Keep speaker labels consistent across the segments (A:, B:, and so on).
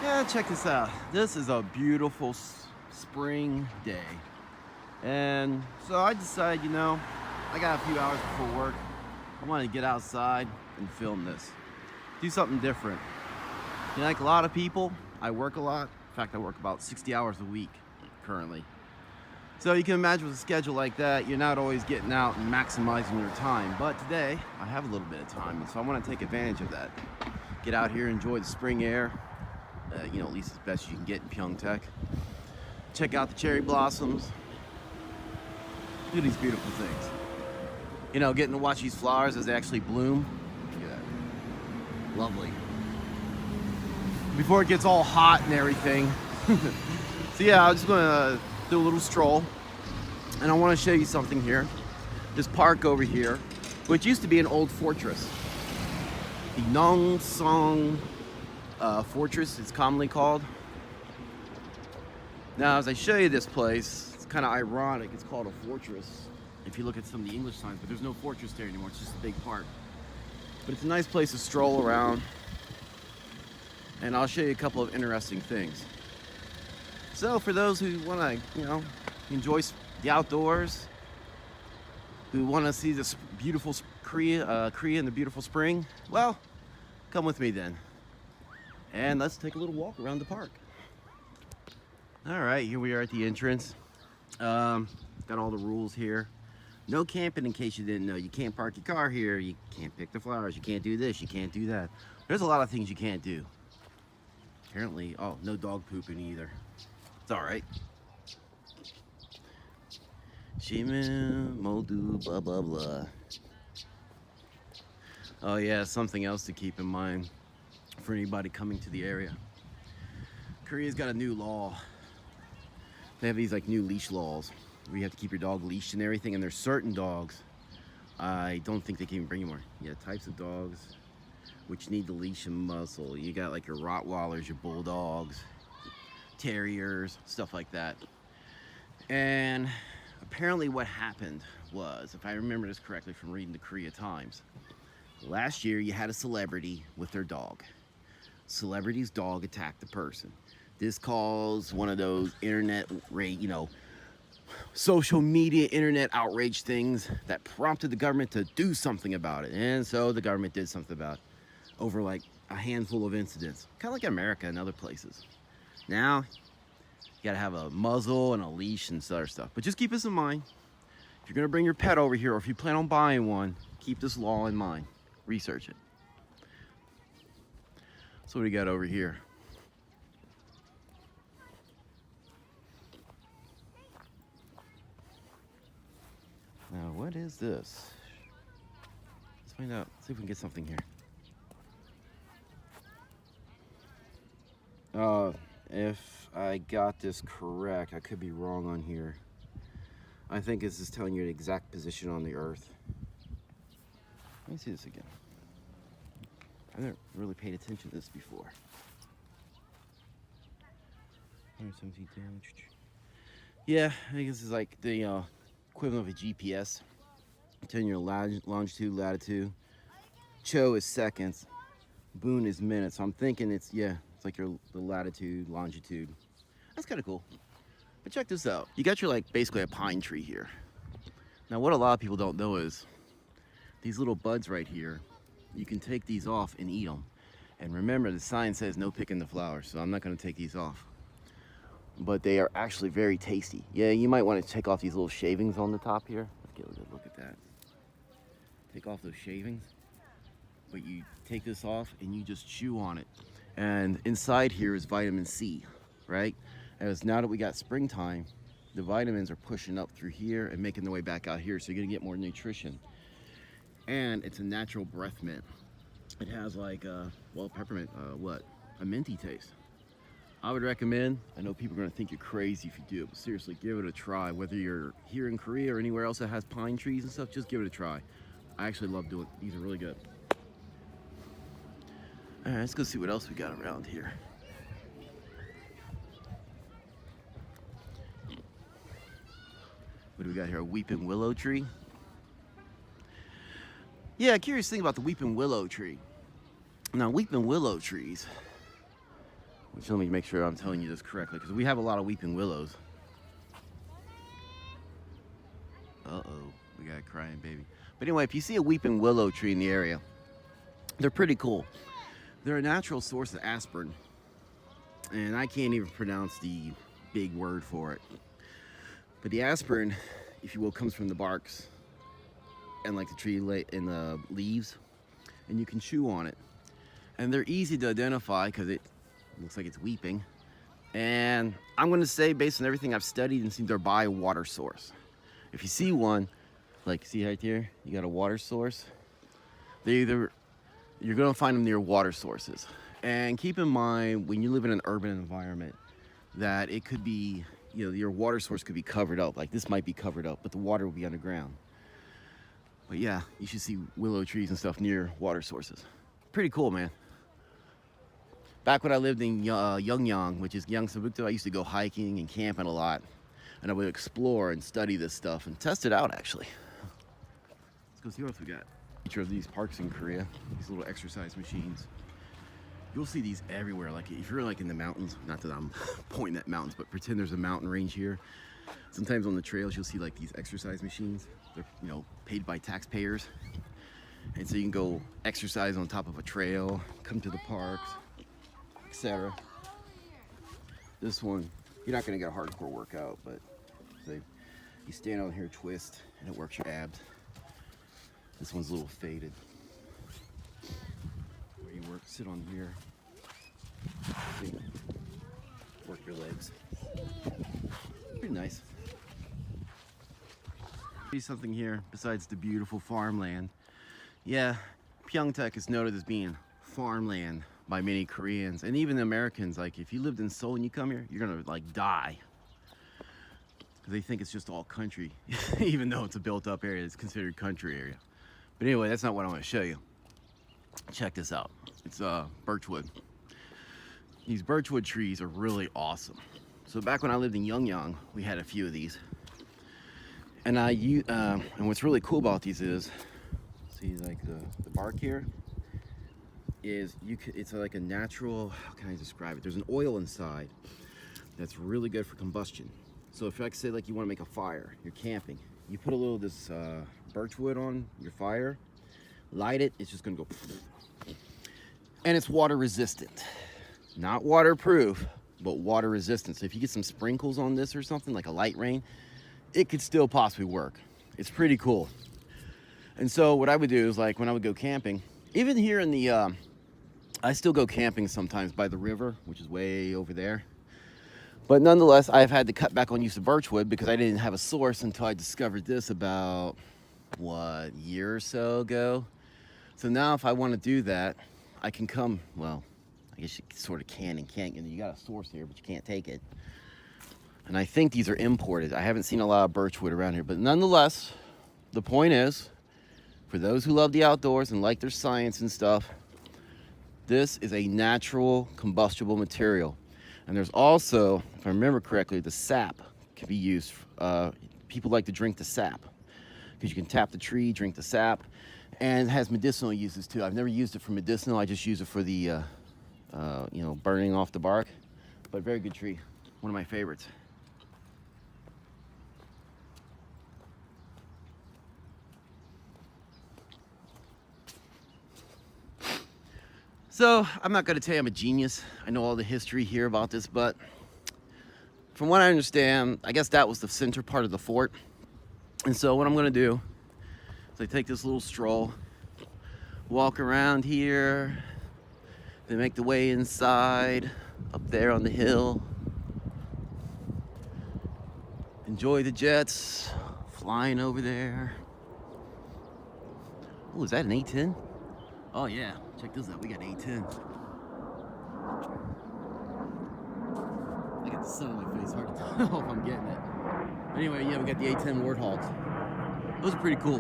A: Yeah, check this out. This is a beautiful spring day. And so I decided, I got a few hours before work. I wanted to get outside and film this. Do something different. Like a lot of people, I work a lot. In fact, I work about 60 hours a week currently. So you can imagine with a schedule like that, you're not always getting out and maximizing your time. But today, I have a little bit of time, and so I want to take advantage of that. Get out here, enjoy the spring air, at least as best you can get in Pyeongtaek. Check out the cherry blossoms. Do these beautiful things. Getting to watch these flowers as they actually bloom. Look at that. Lovely. Before it gets all hot and everything. So yeah, I'm just gonna do a little stroll. And I wanna show you something here. This park over here, which used to be an old fortress. The Nongseong Fortress, it's commonly called. Now, as I show you this place, it's kind of ironic. It's called a fortress if you look at some of the English signs, but there's no fortress there anymore. It's just a big park. But it's a nice place to stroll around, and I'll show you a couple of interesting things. So, for those who want to, enjoy the outdoors, who want to see this beautiful Korea in the beautiful spring, well, come with me then. And let's take a little walk around the park. All right, here we are at the entrance. Got all the rules here. No camping, in case you didn't know. You can't park your car here. You can't pick the flowers. You can't do this. You can't do that. There's a lot of things you can't do. Apparently, no dog pooping either. It's all right. Shimin, Modu, blah, blah, blah. Oh yeah, something else to keep in mind for anybody coming to the area. Korea's got a new law. They have these new leash laws where you have to keep your dog leashed and everything, and there's certain dogs I don't think they can even bring anymore. Yeah, types of dogs which need the leash and muzzle. You got your Rottweilers, your Bulldogs, Terriers, stuff like that. And apparently what happened was, if I remember this correctly from reading the Korea Times, last year you had a celebrity with their dog. Celebrity's dog attacked the person. This caused one of those social media internet outrage things that prompted the government to do something about it. And so the government did something about it over a handful of incidents. Kind of like America and other places. Now, you gotta have a muzzle and a leash and other stuff. But just keep this in mind. If you're gonna bring your pet over here, or if you plan on buying one, keep this law in mind. Research it. So what do we got over here? Now, what is this? Let's find out. See if we can get something here. If I got this correct, I could be wrong on here. I think this is telling you the exact position on the Earth. Let me see this again. I never really paid attention to this before. 117 damage. Yeah, I think this is the equivalent of a GPS. Telling your longitude, latitude. Cho is seconds. Boon is minutes. So I'm thinking it's the latitude, longitude. That's kind of cool. But check this out. You got your basically a pine tree here. Now what a lot of people don't know is these little buds right here, you can take these off and eat them. And remember, the sign says no picking the flowers, so I'm not going to take these off. But they are actually very tasty. Yeah, you might want to take off these little shavings on the top here. Let's get a good look at that. Take off those shavings. But you take this off and you just chew on it. And inside here is vitamin C, right? As now that we got springtime, the vitamins are pushing up through here and making their way back out here, so you're gonna get more nutrition. And it's a natural breath mint. It has peppermint, a minty taste. I would recommend, I know people are gonna think you're crazy if you do it, but seriously, give it a try. Whether you're here in Korea or anywhere else that has pine trees and stuff, just give it a try. I actually love doing it. These are really good. All right, let's go see what else we got around here. What do we got here? A weeping willow tree. Yeah, curious thing about the weeping willow tree. Now, weeping willow trees which let me make sure I'm telling you this correctly, because we have a lot of weeping willows. Uh-oh, we got a crying baby. But anyway, if you see a weeping willow tree in the area, they're pretty cool. They're a natural source of aspirin, and I can't even pronounce the big word for it. But the aspirin, if you will, comes from the barks and like the tree in the leaves, and you can chew on it. And they're easy to identify because it looks like it's weeping. And I'm going to say, based on everything I've studied and seen, they're by a water source. If you see one, like see right here, you got a water source. You're going to find them near water sources. And keep in mind, when you live in an urban environment, that it could be, you know, your water source could be covered up. Like this might be covered up, but the water will be underground. But yeah, you should see willow trees and stuff near water sources. Pretty cool, man. Back when I lived in Yeongyang, which is Gyeongsang-bukdo, I used to go hiking and camping a lot. And I would explore and study this stuff and test it out, actually. Let's go see what else we got. Feature of these parks in Korea, these little exercise machines. You'll see these everywhere. Like if you're like in the mountains, not that I'm pointing at mountains, but pretend there's a mountain range here. Sometimes on the trails, you'll see like these exercise machines. They're, you know, paid by taxpayers. And so you can go exercise on top of a trail, come to the parks, etc. This one, you're not gonna get a hardcore workout, but you stand on here, twist, and it works your abs. This one's a little faded. Where you sit on here, work your legs. Pretty nice. See something here besides the beautiful farmland. Yeah, Pyeongtaek is noted as being farmland by many Koreans and even the Americans. Like if you lived in Seoul and you come here, you're gonna like die. Because they think it's just all country, even though it's a built up area, it's considered country area. But anyway, that's not what I want to show you. Check this out. It's birchwood. These birchwood trees are really awesome. So back when I lived in Yeongyang, we had a few of these. And and what's really cool about these is, see like the bark here is it's like a natural, how can I describe it? There's an oil inside that's really good for combustion. So if like say like you want to make a fire, you're camping, you put a little of this birchwood on your fire, light it, it's just gonna go. And it's water resistant. Not waterproof, but water resistant. So if you get some sprinkles on this or something, like a light rain, it could still possibly work. It's pretty cool. And so what I would do is like when I would go camping, even here in the, I still go camping sometimes by the river, which is way over there. But nonetheless, I've had to cut back on use of birchwood because I didn't have a source until I discovered this about, what, a year or so ago. So now if I want to do that, I can come, well, I guess you sort of can and can't. You got a source here, but you can't take it. And I think these are imported. I haven't seen a lot of birchwood around here, but nonetheless, the point is, for those who love the outdoors and like their science and stuff, this is a natural combustible material. And there's also, if I remember correctly, the sap can be used. People like to drink the sap because you can tap the tree, drink the sap, and it has medicinal uses too. I've never used it for medicinal. I just use it for the, you know, burning off the bark. But very good tree, one of my favorites. So, I'm not going to tell you I'm a genius. I know all the history here about this, but from what I understand, I guess that was the center part of the fort. And so what I'm going to do is I take this little stroll, walk around here, then make the way inside, up there on the hill. Enjoy the jets flying over there. Oh, is that an A-10? Oh yeah, check this out, we got A-10. I got the sun on my face, hard to tell if I'm getting it. Anyway, yeah, we got the A-10 Warthogs. Those are pretty cool.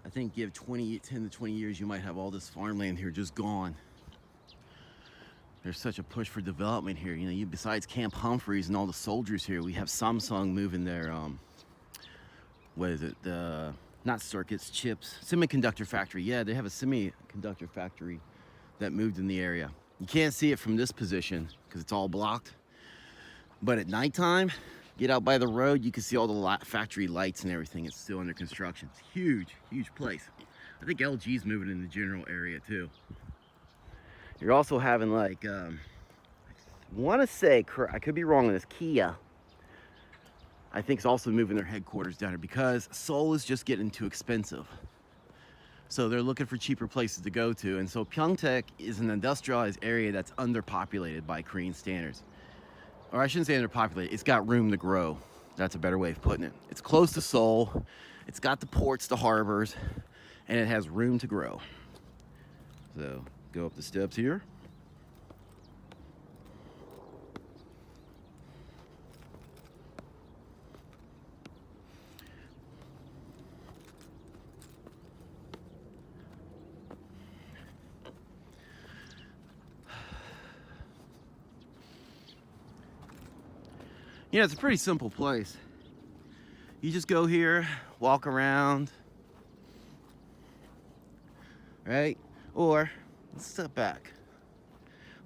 A: I think give 10 to 20 years, you might have all this farmland here just gone. There's such a push for development here. You know, besides Camp Humphreys and all the soldiers here, we have Samsung moving their what is it? Not circuits, chips, semiconductor factory. Yeah, they have a semiconductor factory that moved in the area. You can't see it from this position because it's all blocked. But at nighttime, get out by the road, you can see all the factory lights and everything. It's still under construction. It's huge, huge place. I think LG's moving in the general area too. You're also having like, I want to say, I could be wrong on this, Kia. I think it's also moving their headquarters down here because Seoul is just getting too expensive. So they're looking for cheaper places to go to. And so Pyeongtaek is an industrialized area that's underpopulated by Korean standards. Or I shouldn't say underpopulated, it's got room to grow. That's a better way of putting it. It's close to Seoul, it's got the ports, the harbors, and it has room to grow. So go up the steps here. Yeah, it's a pretty simple place. You just go here, walk around, right? Or let's step back.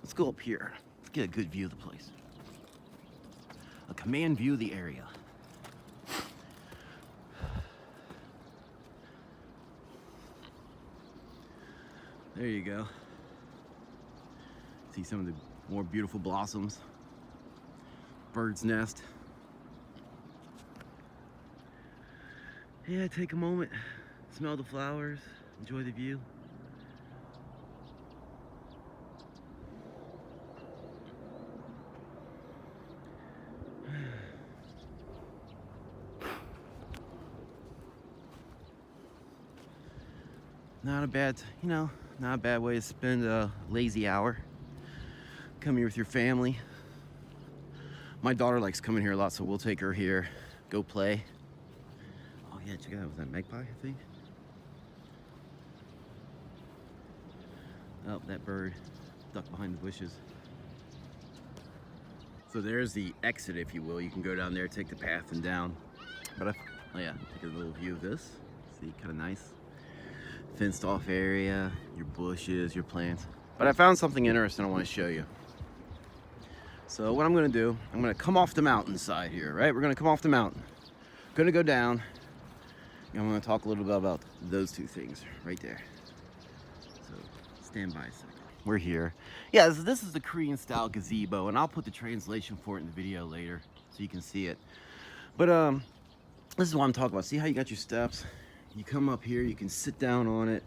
A: Let's go up here. Let's get a good view of the place. A command view of the area. There you go. See some of the more beautiful blossoms. Bird's nest. Yeah, take a moment, smell the flowers, enjoy the view. Not a bad, not a bad way to spend a lazy hour. Come here with your family. My daughter likes coming here a lot, so we'll take her here, go play. Oh yeah, check it out, was that magpie, I think? Oh, that bird ducked behind the bushes. So there's the exit, if you will. You can go down there, take the path and down. But oh yeah, take a little view of this. See, kind of nice. Fenced off area, your bushes, your plants. But I found something interesting I want to show you. So what I'm gonna do, I'm gonna come off the mountainside here, right? We're gonna come off the mountain. Gonna go down. And I'm gonna talk a little bit about those two things right there. So stand by a second. We're here. Yeah, this is the Korean style gazebo, and I'll put the translation for it in the video later so you can see it. But this is what I'm talking about. See how you got your steps? You come up here, you can sit down on it,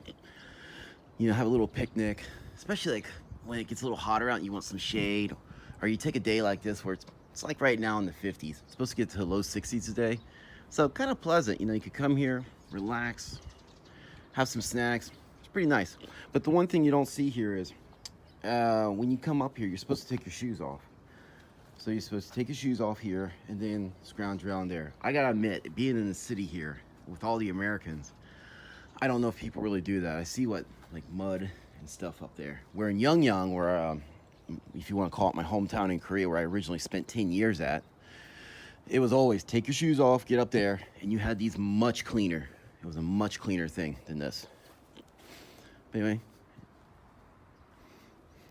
A: have a little picnic, especially like when it gets a little hotter out and you want some shade. Or you take a day like this where it's like right now in the 50s. It's supposed to get to the low 60s today. So kind of pleasant, you could come here, relax, have some snacks. It's pretty nice. But the one thing you don't see here is when you come up here, you're supposed to take your shoes off. So you're supposed to take your shoes off here and then scrounge around there. I gotta admit, being in the city here with all the Americans, I don't know if people really do that. I see like mud and stuff up there. Where in Yongyang, where if you want to call it my hometown in Korea, where I originally spent 10 years at, it was always take your shoes off, get up there, and you had these much cleaner. It was a much cleaner thing than this. But anyway,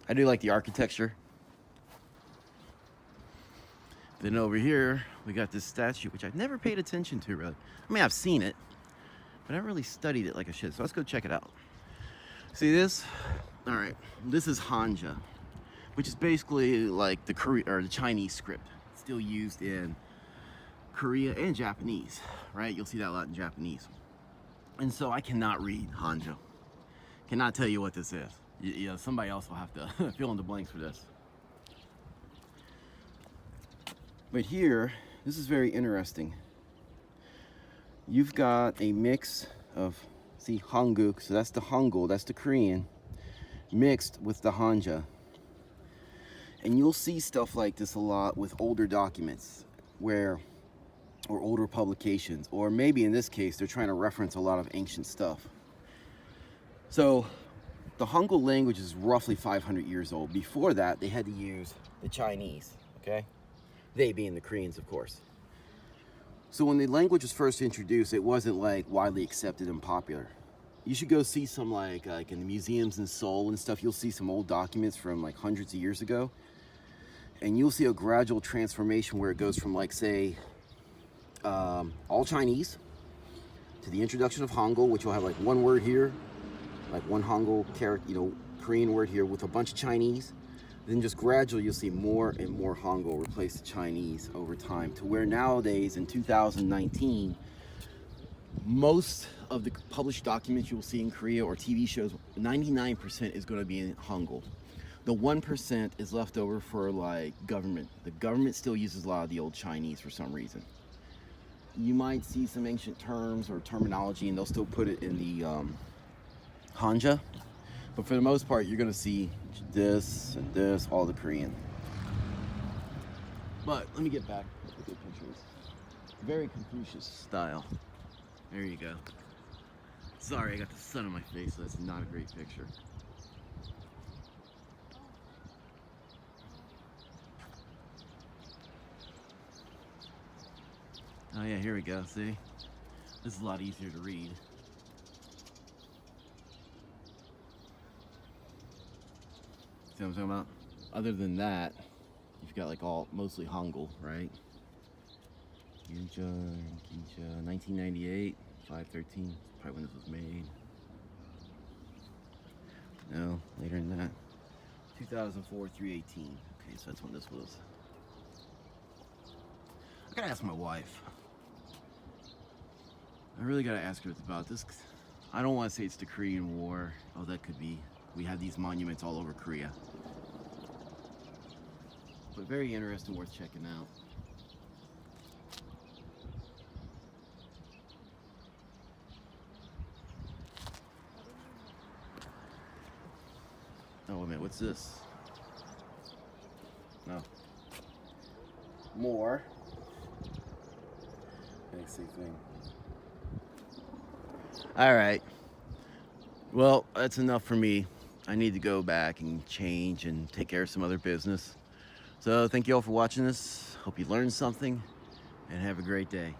A: I do like the architecture. Then over here, we got this statue, which I've never paid attention to really. I mean, I've seen it, but I haven't really studied it like I should. So let's go check it out. See this? All right, this is Hanja, which is basically like the Chinese script, still used in Korea and Japanese, right? You'll see that a lot in Japanese. And so I cannot read Hanja. Cannot tell you what this is. Somebody else will have to fill in the blanks for this. But here, this is very interesting. You've got a mix of, see, Hanguk, so that's the Hangul, that's the Korean, mixed with the Hanja. And you'll see stuff like this a lot with older documents or older publications, or maybe in this case, they're trying to reference a lot of ancient stuff. So the Hangul language is roughly 500 years old. Before that, they had to use the Chinese, okay? They being the Koreans, of course. So when the language was first introduced, it wasn't like widely accepted and popular. You should go see some like in the museums in Seoul and stuff. You'll see some old documents from like hundreds of years ago, and you'll see a gradual transformation where it goes from like say all Chinese to the introduction of Hangul, which will have like one word here, like one Hangul character, you know, Korean word here with a bunch of Chinese. Then just gradually you'll see more and more Hangul replace the Chinese over time, to where nowadays in 2019, most of the published documents you will see in Korea or TV shows, 99% is going to be in Hangul. The 1% is left over for like government. The government still uses a lot of the old Chinese for some reason. You might see some ancient terms or terminology and they'll still put it in the Hanja. But for the most part, you're going to see this and this, all the Korean. But let me get back to the pictures. Very Confucius style. There you go. Sorry, I got the sun on my face, so that's not a great picture. Oh yeah, here we go, see? This is a lot easier to read. See what I'm talking about? Other than that, you've got like all mostly Hangul, right? Yuja, 1998, 513, probably when this was made. No, later than that. 2004, 318. Okay, so that's when this was. I gotta ask my wife. I really gotta ask her about this. I don't want to say it's the Korean War. Oh, that could be. We have these monuments all over Korea. But very interesting, worth checking out. Oh, wait a minute, what's this? No. More. Fancy thing. All right. Well, that's enough for me. I need to go back and change and take care of some other business. So thank you all for watching this. Hope you learned something and have a great day.